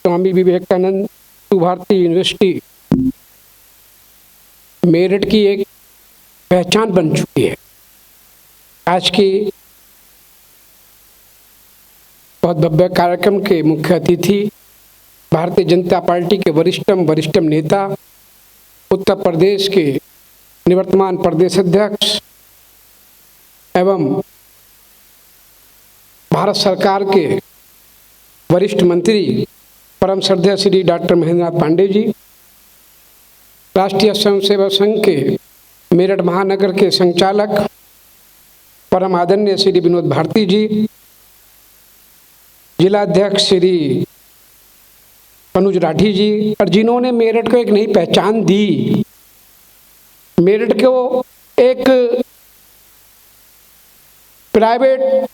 Swami Vivekananda Bharti university Meerut की एक पहचान बन चुकी है। आज की बहुत भव्य कार्यक्रम के मुख्य अतिथि भारतीय जनता पार्टी के वरिष्ठतम नेता, उत्तर प्रदेश के निवर्तमान प्रदेश अध्यक्ष एवं भारत सरकार के वरिष्ठ मंत्री परम श्रद्धेय श्री डॉक्टर महेंद्रनाथ पांडे जी, राष्ट्रीय स्वयंसेवक संघ के मेरठ महानगर के संचालक परम आदरणीय श्री विनोद भारती जी, जिलाध्यक्ष श्री अनुज राठी जी, और जिन्होंने मेरठ को एक नई पहचान दी, मेरठ को एक प्राइवेट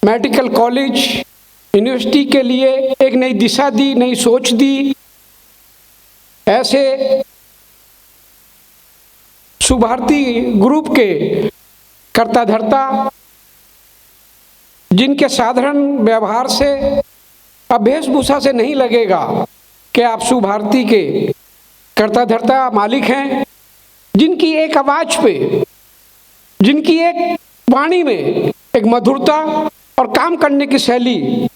मेडिकल कॉलेज यूनिवर्सिटी के लिए एक नई दिशा दी, नई सोच दी। ऐसे सुभारती ग्रुप के कर्ता धर्ता, जिनके साधारण व्यवहार से अब वेशभूषा से नहीं लगेगा कि आप सुभारती के कर्ता धर्ता मालिक हैं, जिनकी एक आवाज पे, जिनकी एक वाणी में एक मधुरता और काम करने की शैली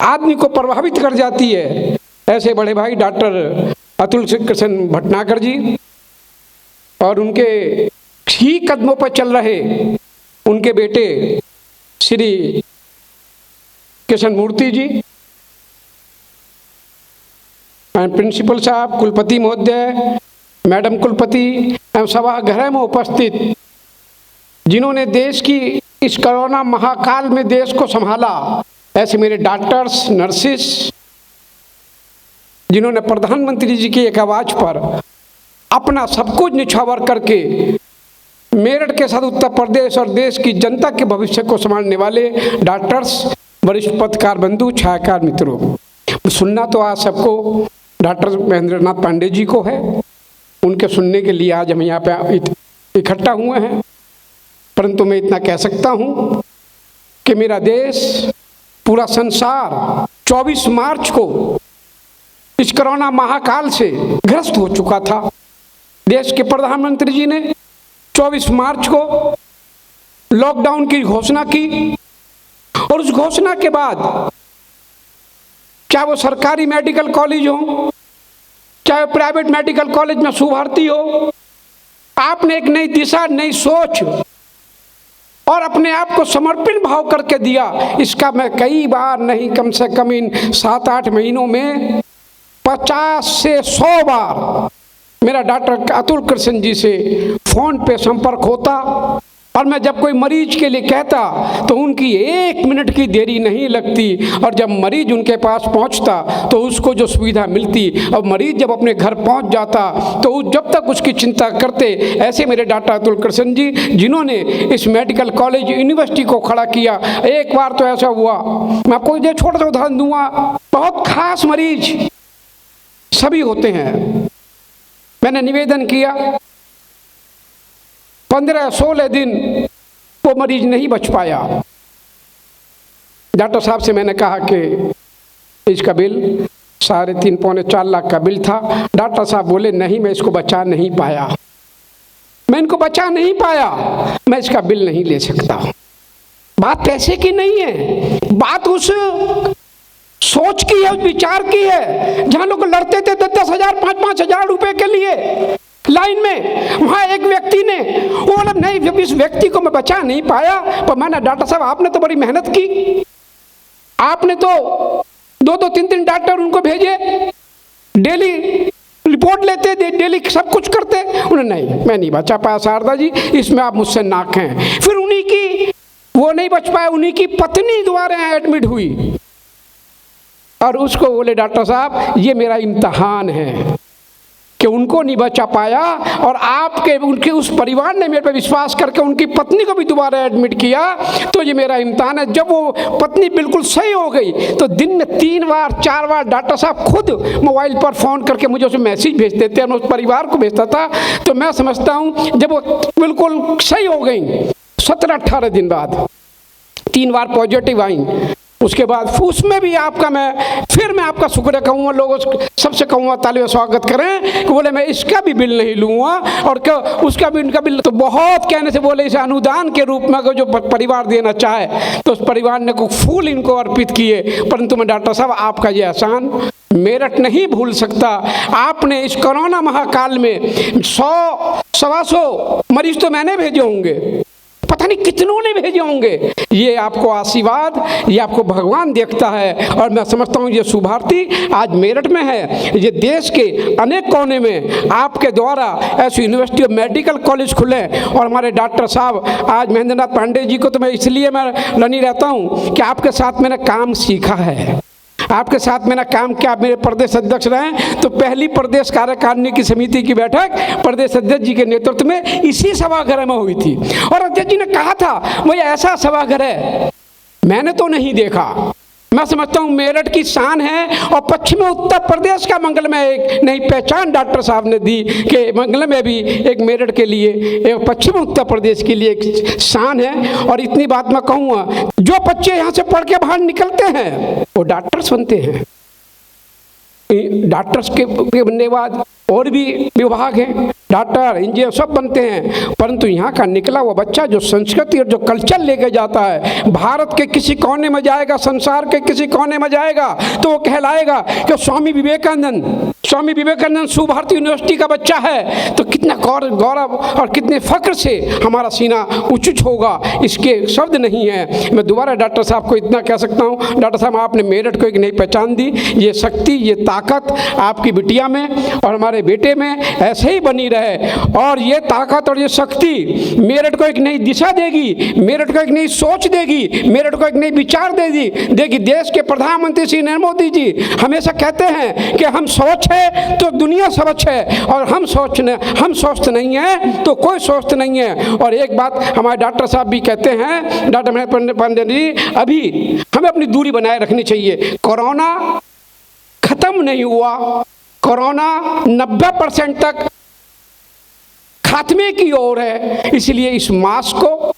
आदमी को प्रभावित कर जाती है। ऐसे बड़े भाई डॉक्टर अतुल कृष्ण भटनागर जी और उनके ही कदमों पर चल रहे उनके बेटे श्री कृष्ण मूर्ति जी, प्रिंसिपल साहब, कुलपति महोदय, मैडम कुलपति एवं सभागृह में उपस्थित, जिन्होंने देश की इस कोरोना महाकाल में देश को संभाला, ऐसे मेरे डॉक्टर्स, नर्सिस, जिन्होंने प्रधानमंत्री जी की एक आवाज पर अपना सब कुछ निछावर करके मेरठ के साथ उत्तर प्रदेश और देश की जनता के भविष्य को संभालने वाले डॉक्टर्स, वरिष्ठ पत्रकार बंधु, छायाकार मित्रों, सुनना तो आज सबको डॉक्टर महेंद्रनाथ पांडे जी को है। उनके सुनने के लिए आज हम यहाँ पे इकट्ठा हुए हैं। परंतु मैं इतना कह सकता हूँ कि मेरा देश, पूरा संसार 24 मार्च को इस कोरोना महाकाल से ग्रस्त हो चुका था। देश के प्रधानमंत्री जी ने 24 मार्च को लॉकडाउन की घोषणा की और उस घोषणा के बाद चाहे वो सरकारी मेडिकल कॉलेज हो, चाहे प्राइवेट मेडिकल कॉलेज में सुभारती हो, आपने एक नई दिशा, नई सोच और अपने आप को समर्पित भाव करके दिया। इसका मैं कई बार नहीं, कम से कम इन 7-8 महीनों में 50 से 100 बार मेरा डॉक्टर अतुल कृष्ण जी से फोन पे संपर्क होता और मैं जब कोई मरीज के लिए कहता तो उनकी 1 मिनट की देरी नहीं लगती, और जब मरीज उनके पास पहुंचता तो उसको जो सुविधा मिलती, और मरीज जब अपने घर पहुंच जाता तो जब तक उसकी चिंता करते। ऐसे मेरे डॉक्टर अतुल कृष्ण जी, जिन्होंने इस मेडिकल कॉलेज यूनिवर्सिटी को खड़ा किया। एक बार तो ऐसा हुआ, मैं आपको ये छोटा सा उदाहरण दूंगा, बहुत खास मरीज सभी होते हैं। मैंने निवेदन किया, 15-16 दिन वो मरीज नहीं बच पाया। डॉक्टर साहब से मैंने कहा कि इसका बिल 3.5-4 लाख का बिल था। डॉक्टर साहब बोले नहीं, मैं इसको बचा नहीं पाया, मैं इनको बचा नहीं पाया, मैं इसका बिल नहीं ले सकता। बात पैसे की नहीं है, बात उस सोच की है, उस विचार की है। जहां लोग लड़ते थे 10-10 हजार 5-5 हजार रुपए के लिए लाइन में, वहां एक व्यक्ति ने वो बोला नहीं, जब इस व्यक्ति को मैं बचा नहीं पाया, पर मैंने डॉक्टर साहब आपने तो बड़ी मेहनत की, आपने तो 2-2 3-3 डॉक्टर उनको भेजे, डेली रिपोर्ट लेते, डेली सब कुछ करते। उन्होंने नहीं, मैं नहीं बचा पाया शारदा जी, इसमें आप मुझसे नाक हैं। फिर उन्हीं की, वो नहीं बच पाया, उन्हीं की पत्नी दोबारा एडमिट हुई और उसको बोले डॉक्टर साहब ये मेरा इम्तिहान है कि उनको नहीं बचा पाया, और आपके उनके उस परिवार ने मेरे पे विश्वास करके उनकी पत्नी को भी दोबारा एडमिट किया, तो ये मेरा इम्तिहान है। जब वो पत्नी बिल्कुल सही हो गई तो दिन में 3-4 बार डॉक्टर साहब खुद मोबाइल पर फ़ोन करके मुझे उसे मैसेज भेज देते हैं, मैं उस परिवार को भेजता था। तो मैं समझता हूँ जब वो बिल्कुल सही हो गई, 17-18 दिन बाद 3 बार पॉजिटिव आई, उसके बाद उसमें भी आपका मैं आपका शुक्रिया कहूँगा, लोगों सबसे कहूँगा ताली में स्वागत करें कि बोले मैं इसका भी बिल नहीं लूँगा और क्या उसका भी उनका बिल, तो बहुत कहने से बोले इसे अनुदान के रूप में अगर जो परिवार देना चाहे तो उस परिवार ने को फूल इनको अर्पित किए। परंतु मैं डॉक्टर साहब आपका ये एहसान मेरठ नहीं भूल सकता। आपने इस कोरोना महाकाल में 100-125 मरीज तो मैंने भेजे होंगे, पता नहीं कितनों ने भेजे होंगे। ये आपको आशीर्वाद, ये आपको भगवान देखता है। और मैं समझता हूँ ये शुभार्थी आज मेरठ में है, ये देश के अनेक कोने में आपके द्वारा ऐसे यूनिवर्सिटी और मेडिकल कॉलेज खुले। और हमारे डॉक्टर साहब आज महेंद्रनाथ पांडे जी को तो मैं इसलिए मैं रनी रहता हूँ कि आपके साथ मैंने काम सीखा है, आपके साथ मेरा काम क्या। आप मेरे प्रदेश अध्यक्ष रहे तो पहली प्रदेश कार्यकारिणी की समिति की बैठक प्रदेश अध्यक्ष जी के नेतृत्व में इसी सभागृह में हुई थी। और अध्यक्ष जी ने कहा था वो ऐसा सभागृह मैंने तो नहीं देखा। मैं समझता हूँ मेरठ की शान है और पश्चिमी उत्तर प्रदेश का मंगल में एक नई पहचान डॉक्टर साहब ने दी कि मंगल में भी एक मेरठ के लिए, एक पश्चिमी उत्तर प्रदेश के लिए एक शान है। और इतनी बात मैं कहूँगा, जो बच्चे यहाँ से पढ़ के बाहर निकलते हैं वो डॉक्टर्स बनते हैं। डॉक्टर्स के बनने के बाद और भी विभाग हैं, डॉक्टर इंजीनियर सब बनते हैं। परंतु यहाँ का निकला हुआ बच्चा जो संस्कृति और जो कल्चर लेके जाता है, भारत के किसी कोने में जाएगा, संसार के किसी कोने में जाएगा तो वो कहलाएगा कि स्वामी विवेकानंद शुभार्थी यूनिवर्सिटी का बच्चा है। तो कितना गौरव और कितने फख्र से हमारा सीना उच्च होगा, इसके शब्द नहीं है। मैं दोबारा डॉक्टर साहब को इतना कह सकता हूँ, डॉक्टर साहब आपने मेरठ को एक नई पहचान दी। ये शक्ति, ये ताकत आपकी बिटिया में और हमारे बेटे में ऐसे ही बनी रहे। और ये ताकत और ये शक्ति मेरठ को एक नई दिशा देगी, मेरठ को एक नई सोच देगी, मेरठ को एक नई विचार देगी। देश के प्रधानमंत्री श्री नरेंद्र मोदी जी हमेशा कहते हैं कि हम स्वच्छ है तो दुनिया स्वच्छ है, और हम स्वस्थ नहीं है तो कोई स्वस्थ नहीं है। और एक बात हमारे डॉक्टर साहब भी कहते हैं, डॉक्टर महेंद्र पांडे जी, अभी हमें अपनी दूरी बनाए रखनी चाहिए। कोरोना खत्म नहीं हुआ, कोरोना 90% तक खात्मे की ओर है। इसलिए इस मास्क को,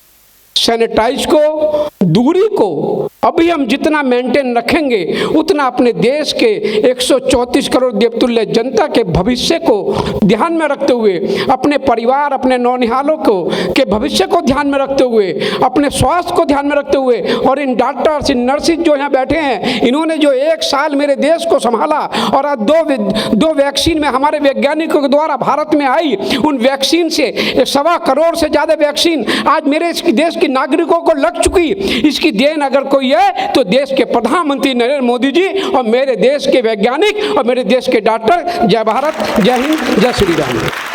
सैनिटाइज को, दूरी को अभी हम जितना मेंटेन रखेंगे उतना अपने देश के 134 करोड़ देवतुल्य जनता के भविष्य को ध्यान में रखते हुए, अपने परिवार, अपने नौनिहालों के भविष्य को ध्यान में रखते हुए, अपने स्वास्थ्य को ध्यान में रखते हुए, और इन डॉक्टर्स, इन नर्सिस जो यहाँ बैठे हैं, इन्होंने जो 1 साल मेरे देश को संभाला और आज दो वैक्सीन में हमारे वैज्ञानिकों के द्वारा भारत में आई, उन वैक्सीन से 1.25 करोड़ से ज़्यादा वैक्सीन आज मेरे देश के नागरिकों को लग चुकी। इसकी देन अगर कोई है तो देश के प्रधानमंत्री नरेंद्र मोदी जी और मेरे देश के वैज्ञानिक और मेरे देश के डॉक्टर। जय भारत, जय हिंद, जय श्री राम।